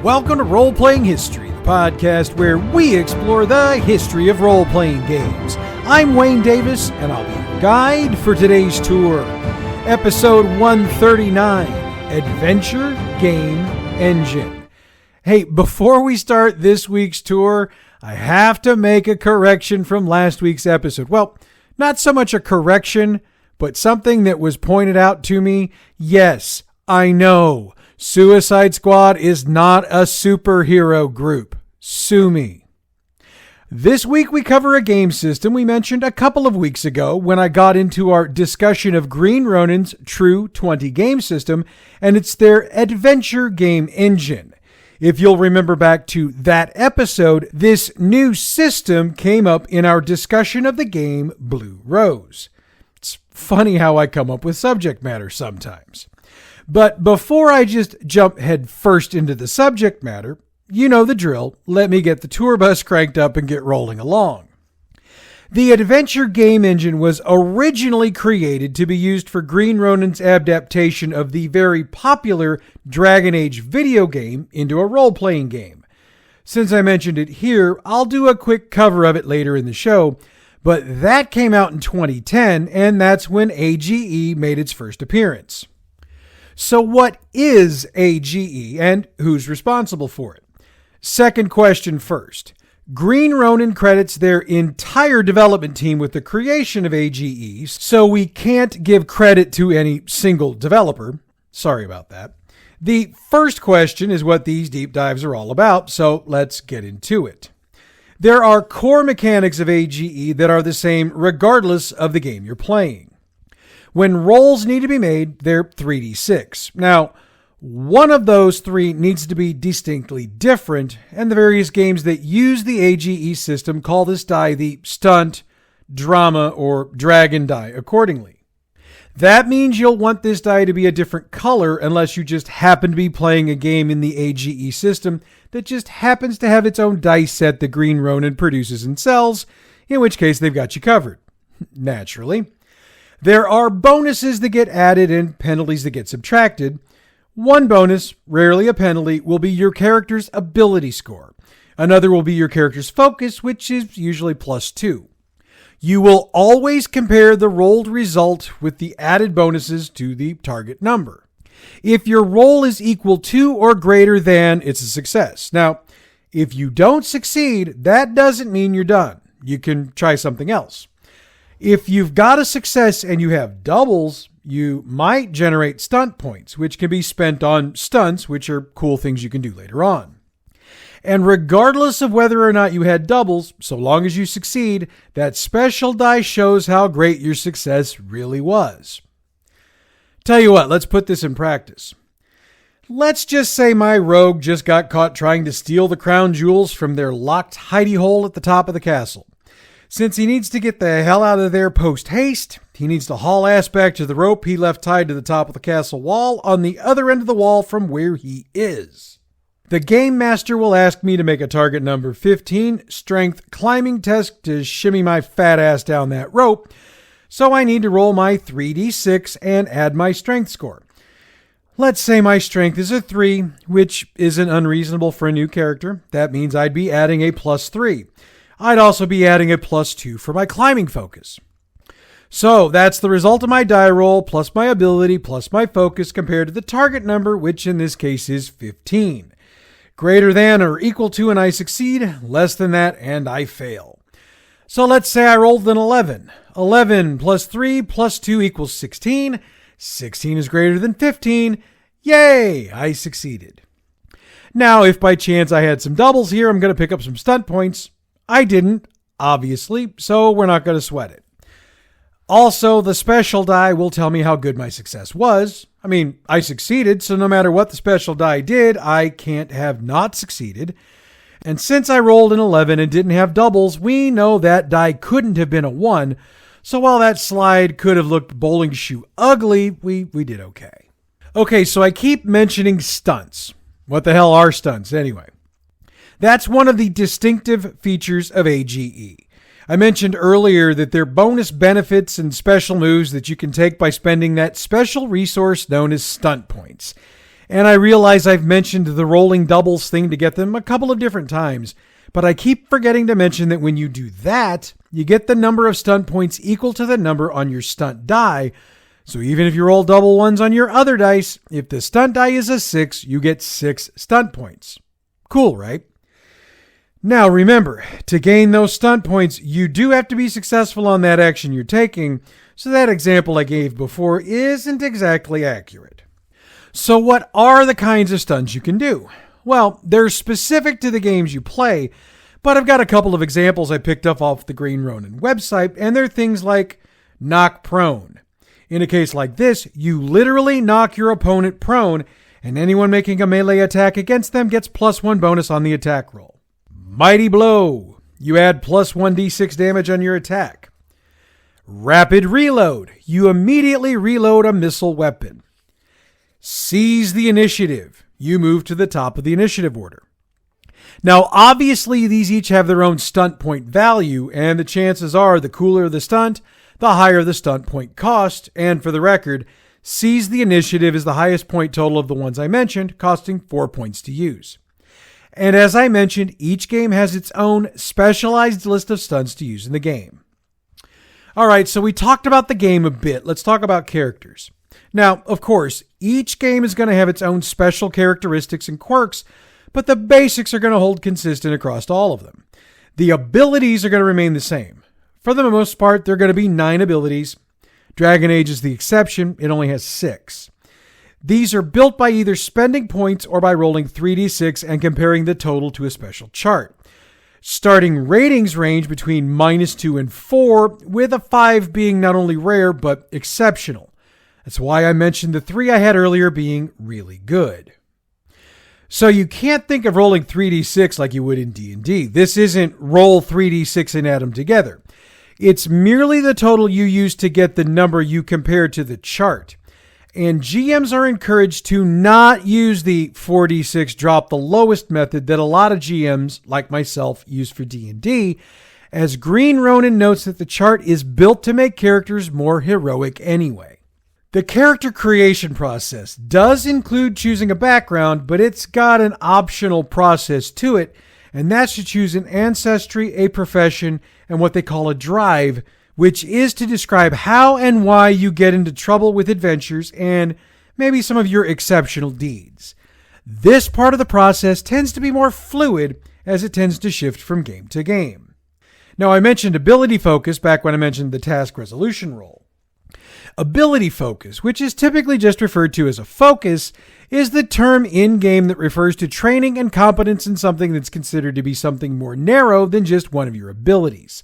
Welcome to Roleplaying History, the podcast where we explore the history of role-playing games. I'm Wayne Davis, and I'll be your guide for today's tour. Episode 139, Adventure Game Engine. Hey, before we start this week's tour, I have to make a correction from last week's episode. Well, not so much a correction, but something that was pointed out to me. Yes, I know. Suicide Squad is not a superhero group. Sue me. This week we cover a game system we mentioned a couple of weeks ago when I got into our discussion of Green Ronin's True 20 game system, and it's their adventure game engine. If you'll remember back to that episode, this new system came up in our discussion of the game Blue Rose. It's funny how I come up with subject matter sometimes. But before I just jump head first into the subject matter, you know the drill. Let me get the tour bus cranked up and get rolling along. The adventure game engine was originally created to be used for Green Ronin's adaptation of the very popular Dragon Age video game into a role-playing game. Since I mentioned it here, I'll do a quick cover of it later in the show, but that came out in 2010, and that's when AGE made its first appearance. So what is AGE and who's responsible for it? Second question first. Green Ronin credits their entire development team with the creation of AGE, so we can't give credit to any single developer. Sorry about that. The first question is what these deep dives are all about, so let's get into it. There are core mechanics of AGE that are the same regardless of the game you're playing. When rolls need to be made, they're 3d6. Now, one of those three needs to be distinctly different, and the various games that use the AGE system call this die the stunt, drama, or dragon die accordingly. That means you'll want this die to be a different color unless you just happen to be playing a game in the AGE system that just happens to have its own dice set that Green Ronin produces and sells, in which case they've got you covered. Naturally. There are bonuses that get added and penalties that get subtracted. One bonus, rarely a penalty, will be your character's ability score. Another will be your character's focus, which is usually +2. You will always compare the rolled result with the added bonuses to the target number. If your roll is equal to or greater than, it's a success. Now, if you don't succeed, that doesn't mean you're done. You can try something else. If you've got a success and you have doubles, you might generate stunt points, which can be spent on stunts, which are cool things you can do later on. And regardless of whether or not you had doubles, so long as you succeed, that special die shows how great your success really was. Tell you what, let's put this in practice. Let's just say my rogue just got caught trying to steal the crown jewels from their locked hidey hole at the top of the castle. Since he needs to get the hell out of there post-haste, he needs to haul ass back to the rope he left tied to the top of the castle wall on the other end of the wall from where he is. The game master will ask me to make a target number 15 strength climbing test to shimmy my fat ass down that rope, so I need to roll my 3d6 and add my strength score. Let's say my strength is a 3, which isn't unreasonable for a new character. That means I'd be adding a +3. I'd also be adding a +2 for my climbing focus. So that's the result of my die roll plus my ability plus my focus compared to the target number, which in this case is 15. Greater than or equal to and I succeed, less than that and I fail. So let's say I rolled an 11. 11 plus 3 plus 2 equals 16. 16 is greater than 15. Yay, I succeeded. Now, if by chance I had some doubles here, I'm going to pick up some stunt points. I didn't, obviously, so we're not going to sweat it. Also, the special die will tell me how good my success was. I mean, I succeeded, so no matter what the special die did, I can't have not succeeded. And since I rolled an 11 and didn't have doubles, we know that die couldn't have been a 1. So while that slide could have looked bowling shoe ugly, we did okay. Okay, so I keep mentioning stunts. What the hell are stunts anyway? That's one of the distinctive features of AGE. I mentioned earlier that they're bonus benefits and special moves that you can take by spending that special resource known as stunt points. And I realize I've mentioned the rolling doubles thing to get them a couple of different times, but I keep forgetting to mention that when you do that, you get the number of stunt points equal to the number on your stunt die. So even if you roll double ones on your other dice, if the stunt die is a 6, you get 6 stunt points. Cool, right? Now remember, to gain those stunt points, you do have to be successful on that action you're taking, so that example I gave before isn't exactly accurate. So what are the kinds of stunts you can do? Well, they're specific to the games you play, but I've got a couple of examples I picked up off the Green Ronin website, and they're things like knock prone. In a case like this, you literally knock your opponent prone, and anyone making a melee attack against them gets +1 bonus on the attack roll. Mighty blow. You add +1d6 damage on your attack. Rapid reload. You immediately reload a missile weapon. Seize the initiative. You move to the top of the initiative order. Now, obviously, these each have their own stunt point value, and the chances are the cooler the stunt, the higher the stunt point cost. And for the record, Seize the Initiative is the highest point total of the ones I mentioned, costing 4 points to use. And as I mentioned, each game has its own specialized list of stunts to use in the game. All right, so we talked about the game a bit. Let's talk about characters. Now, of course, each game is going to have its own special characteristics and quirks, but the basics are going to hold consistent across all of them. The abilities are going to remain the same. For the most part, there are going to be 9 abilities. Dragon Age is the exception. It only has 6. These are built by either spending points or by rolling 3d6 and comparing the total to a special chart. Starting ratings range between -2 and 4, with a 5 being not only rare, but exceptional. That's why I mentioned the 3 I had earlier being really good. So you can't think of rolling 3d6 like you would in D&D. This isn't roll 3d6 and add them together. It's merely the total you use to get the number you compare to the chart. And GMs are encouraged to not use the 4d6 drop the lowest method that a lot of GMs, like myself, use for D&D, as Green Ronin notes that the chart is built to make characters more heroic anyway. The character creation process does include choosing a background, but it's got an optional process to it, and that's to choose an ancestry, a profession, and what they call a drive, which is to describe how and why you get into trouble with adventures and maybe some of your exceptional deeds. This part of the process tends to be more fluid as it tends to shift from game to game. Now, I mentioned ability focus back when I mentioned the task resolution roll. Ability focus, which is typically just referred to as a focus, is the term in-game that refers to training and competence in something that's considered to be something more narrow than just one of your abilities.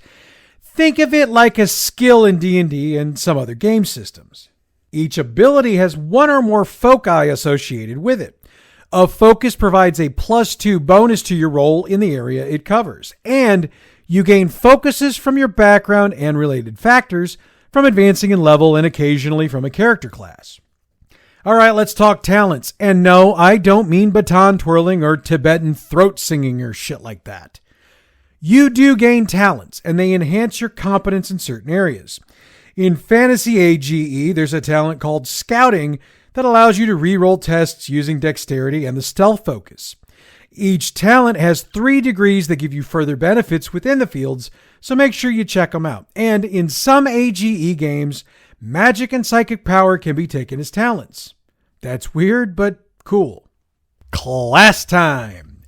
Think of it like a skill in D&D and some other game systems. Each ability has one or more foci associated with it. A focus provides a +2 bonus to your roll in the area it covers, and you gain focuses from your background and related factors, from advancing in level and occasionally from a character class. All right, let's talk talents. And no, I don't mean baton twirling or Tibetan throat singing or shit like that. You do gain talents, and they enhance your competence in certain areas. In Fantasy AGE, there's a talent called Scouting that allows you to reroll tests using dexterity and the stealth focus. Each talent has 3 degrees that give you further benefits within the fields, so make sure you check them out. And in some AGE games, magic and psychic power can be taken as talents. That's weird, but cool. Class time.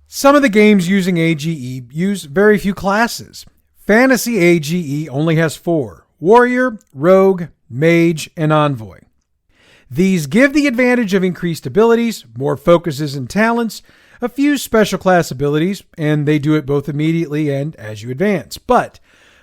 Some of the games using AGE use very few classes. Fantasy AGE only has 4: Warrior, Rogue, Mage, and Envoy. These give the advantage of increased abilities, more focuses and talents, a few special class abilities, and they do it both immediately and as you advance. But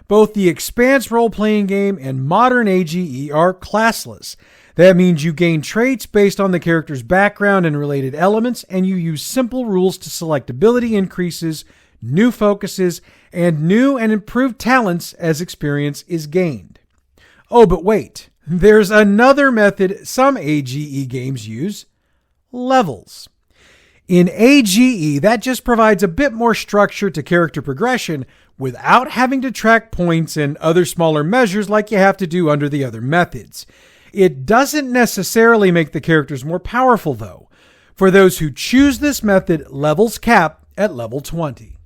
both the Expanse role-playing game and modern AGE are classless. That means you gain traits based on the character's background and related elements, and you use simple rules to select ability increases, new focuses, and new and improved talents as experience is gained. Oh, but wait. There's another method some AGE games use: levels. In AGE, that just provides a bit more structure to character progression without having to track points and other smaller measures like you have to do under the other methods. It doesn't necessarily make the characters more powerful, though. For those who choose this method, levels cap at level 20.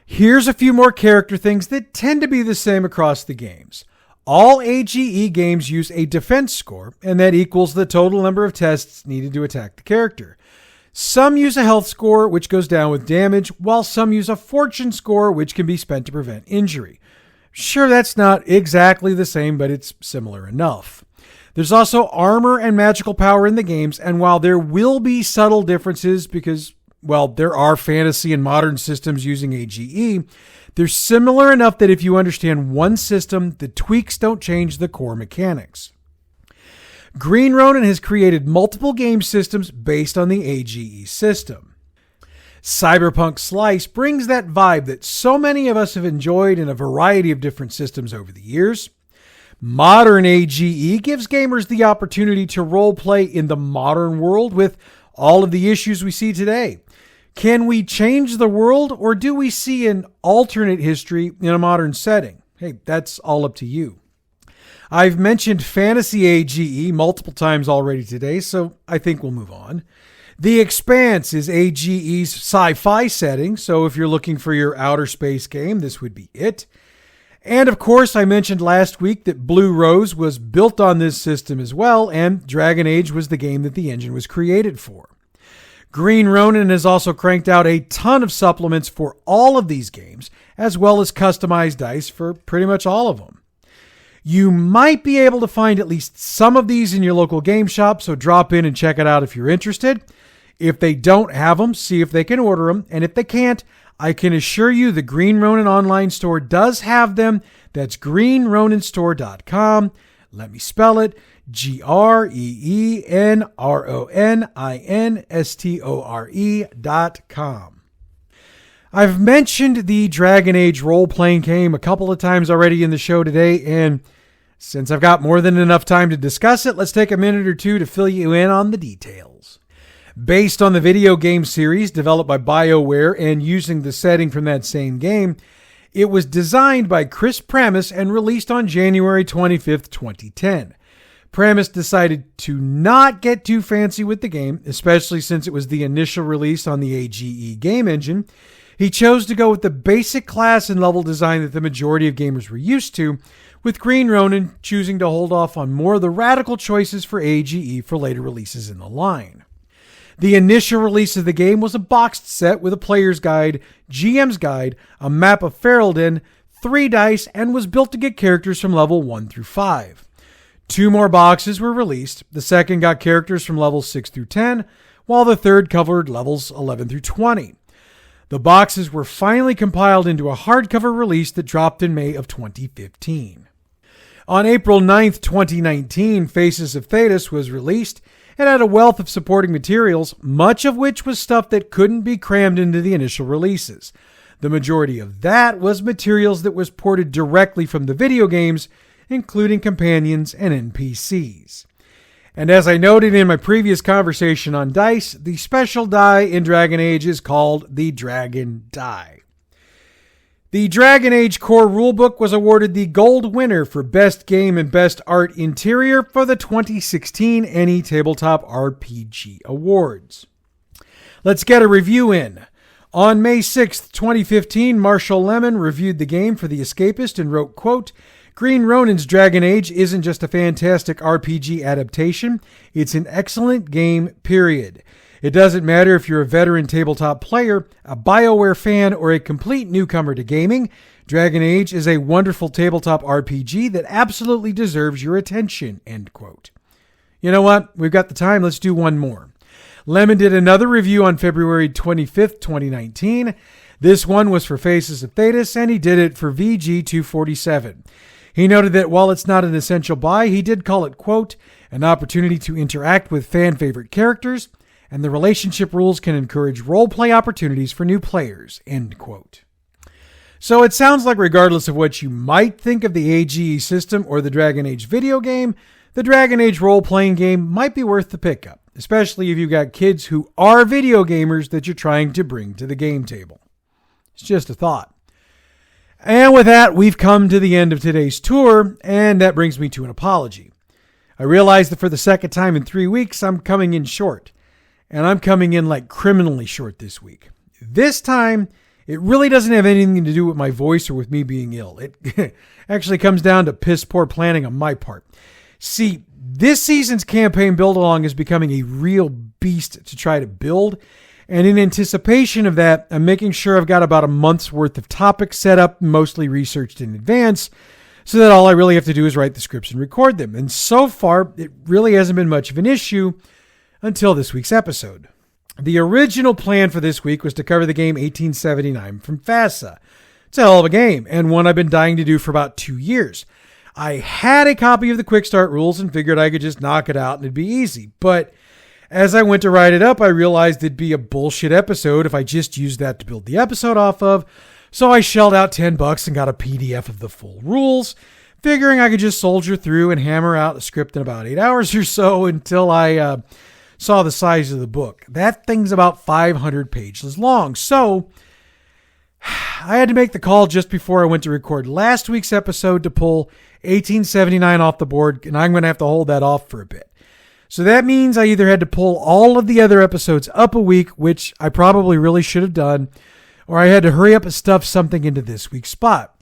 Here's a few more character things that tend to be the same across the games. All AGE games use a defense score, and that equals the total number of tests needed to attack the character. Some use a health score, which goes down with damage, while some use a fortune score, which can be spent to prevent injury. Sure, that's not exactly the same, but it's similar enough. There's also armor and magical power in the games, and while there will be subtle differences because, well, there are fantasy and modern systems using AGE, they're similar enough that if you understand one system, the tweaks don't change the core mechanics. Green Ronin has created multiple game systems based on the AGE system. Cyberpunk Slice brings that vibe that so many of us have enjoyed in a variety of different systems over the years. Modern AGE gives gamers the opportunity to roleplay in the modern world with all of the issues we see today. Can we change the world, or do we see an alternate history in a modern setting? Hey, that's all up to you. I've mentioned fantasy AGE multiple times already today, so I think we'll move on. The Expanse is AGE's sci-fi setting, so if you're looking for your outer space game, this would be it. And of course, I mentioned last week that Blue Rose was built on this system as well, and Dragon Age was the game that the engine was created for. Green Ronin has also cranked out a ton of supplements for all of these games, as well as customized dice for pretty much all of them. You might be able to find at least some of these in your local game shop, so drop in and check it out if you're interested. If they don't have them, see if they can order them, and if they can't, I can assure you the Green Ronin online store does have them. That's greenroninstore.com. Let me spell it. greenroninstore.com. I've mentioned the Dragon Age role-playing game a couple of times already in the show today, and since I've got more than enough time to discuss it, let's take a minute or two to fill you in on the details. Based on the video game series developed by BioWare and using the setting from that same game, it was designed by Chris Pramis and released on January 25th, 2010. Pramis decided to not get too fancy with the game, especially since it was the initial release on the AGE game engine. He chose to go with the basic class and level design that the majority of gamers were used to, with Green Ronin choosing to hold off on more of the radical choices for AGE for later releases in the line. The initial release of the game was a boxed set with a player's guide, GM's guide, a map of Ferelden, 3 dice, and was built to get characters from level 1 through 5. 2 more boxes were released. The second got characters from levels 6 through 10, while the third covered levels 11 through 20. The boxes were finally compiled into a hardcover release that dropped in May of 2015. On April 9th, 2019, Faces of Thedas was released and had a wealth of supporting materials, much of which was stuff that couldn't be crammed into the initial releases. The majority of that was materials that was ported directly from the video games, including companions and NPCs. And as I noted in my previous conversation on dice, the special die in Dragon Age is called the Dragon Die. The Dragon Age core rulebook was awarded the gold winner for Best Game and Best Art Interior for the 2016 NE Tabletop RPG Awards. Let's get a review in. On May 6th, 2015, Marshall Lemon reviewed the game for The Escapist and wrote, quote, Green Ronin's Dragon Age isn't just a fantastic RPG adaptation, it's an excellent game, period. It doesn't matter if you're a veteran tabletop player, a BioWare fan, or a complete newcomer to gaming, Dragon Age is a wonderful tabletop RPG that absolutely deserves your attention, end quote. You know what? We've got the time. Let's do one more. Lemon did another review on February 25th, 2019. This one was for Faces of Thedas, and he did it for VG247. He noted that while it's not an essential buy, he did call it, quote, an opportunity to interact with fan-favorite characters, and the relationship rules can encourage role-play opportunities for new players, end quote. So it sounds like regardless of what you might think of the AGE system or the Dragon Age video game, the Dragon Age role-playing game might be worth the pickup, especially if you've got kids who are video gamers that you're trying to bring to the game table. It's just a thought. And with that, we've come to the end of today's tour, and that brings me to an apology. I realized that for the second time in 3 weeks, I'm coming in short. And I'm coming in like criminally short this week. This time, it really doesn't have anything to do with my voice or with me being ill. It actually comes down to piss poor planning on my part. See, this season's campaign build-along is becoming a real beast to try to build. And in anticipation of that, I'm making sure I've got about a month's worth of topics set up, mostly researched in advance, so that all I really have to do is write the scripts and record them. And so far, it really hasn't been much of an issue until this week's episode. The original plan for this week was to cover the game 1879 from FASA. It's a hell of a game, and one I've been dying to do for about 2 years. I had a copy of the quick start rules and figured I could just knock it out and it'd be easy. But as I went to write it up, I realized it'd be a bullshit episode if I just used that to build the episode off of. So I shelled out $10 and got a PDF of the full rules, figuring I could just soldier through and hammer out the script in about 8 hours or so until I saw the size of the book. That thing's about 500 pages long. So I had to make the call just before I went to record last week's episode to pull 1879 off the board, and I'm going to have to hold that off for a bit. So that means I either had to pull all of the other episodes up a week, which I probably really should have done, or I had to hurry up and stuff something into this week's spot.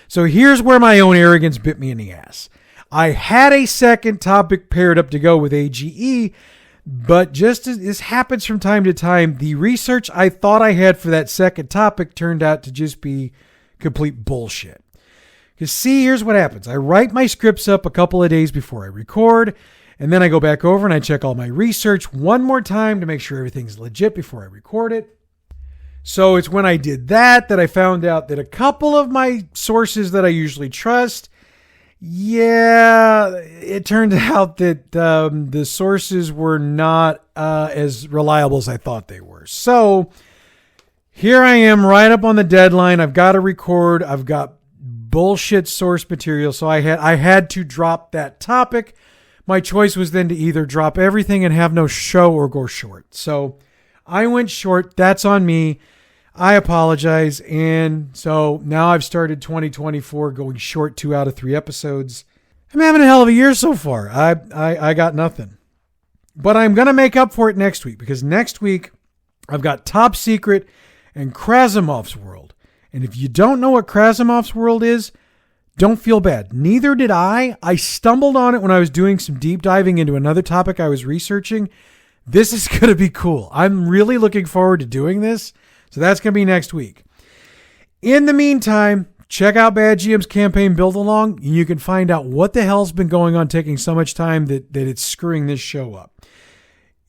So here's where my own arrogance bit me in the ass. I had a second topic paired up to go with AGE, but just as this happens from time to time, the research I thought I had for that second topic turned out to just be complete bullshit. Because see, here's what happens. I write my scripts up a couple of days before I record, and then I go back over and I check all my research one more time to make sure everything's legit before I record it. So it's when I did that I found out that a couple of my sources that I usually trust, it turned out that the sources were not as reliable as I thought they were. So here I am right up on the deadline. I've got to record. I've got bullshit source material. So I had to drop that topic. My choice was then to either drop everything and have no show or go short. So I went short. That's on me. I apologize. And so now I've started 2024 going short 2 out of 3 episodes. I'm having a hell of a year so far. I got nothing. But I'm going to make up for it next week, because next week I've got Top Secret and Krasimov's World. And if you don't know what Krasimov's World is, don't feel bad. Neither did I. I stumbled on it when I was doing some deep diving into another topic I was researching. This is going to be cool. I'm really looking forward to doing this. So that's going to be next week. In the meantime, check out Bad GM's campaign build along, and you can find out what the hell's been going on taking so much time that it's screwing this show up.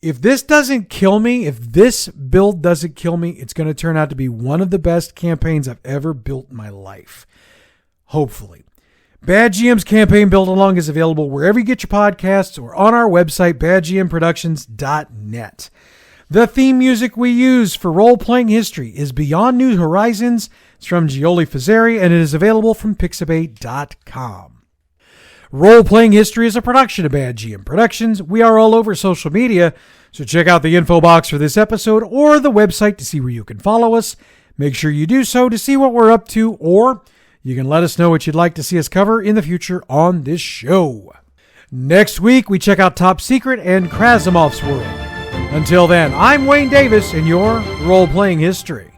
If this doesn't kill me, if this build doesn't kill me, it's going to turn out to be one of the best campaigns I've ever built in my life. Hopefully. Bad GM's campaign build along is available wherever you get your podcasts or on our website, badgmproductions.net. The theme music we use for Roleplaying History is Beyond New Horizons. It's from Giole Fazzeri, and it is available from pixabay.com. Roleplaying History is a production of Bad GM Productions. We are all over social media, so check out the info box for this episode or the website to see where you can follow us. Make sure you do so to see what we're up to, or you can let us know what you'd like to see us cover in the future on this show. Next week, we check out Top Secret and Krasimov's World. Until then, I'm Wayne Davis, and your Role-Playing History.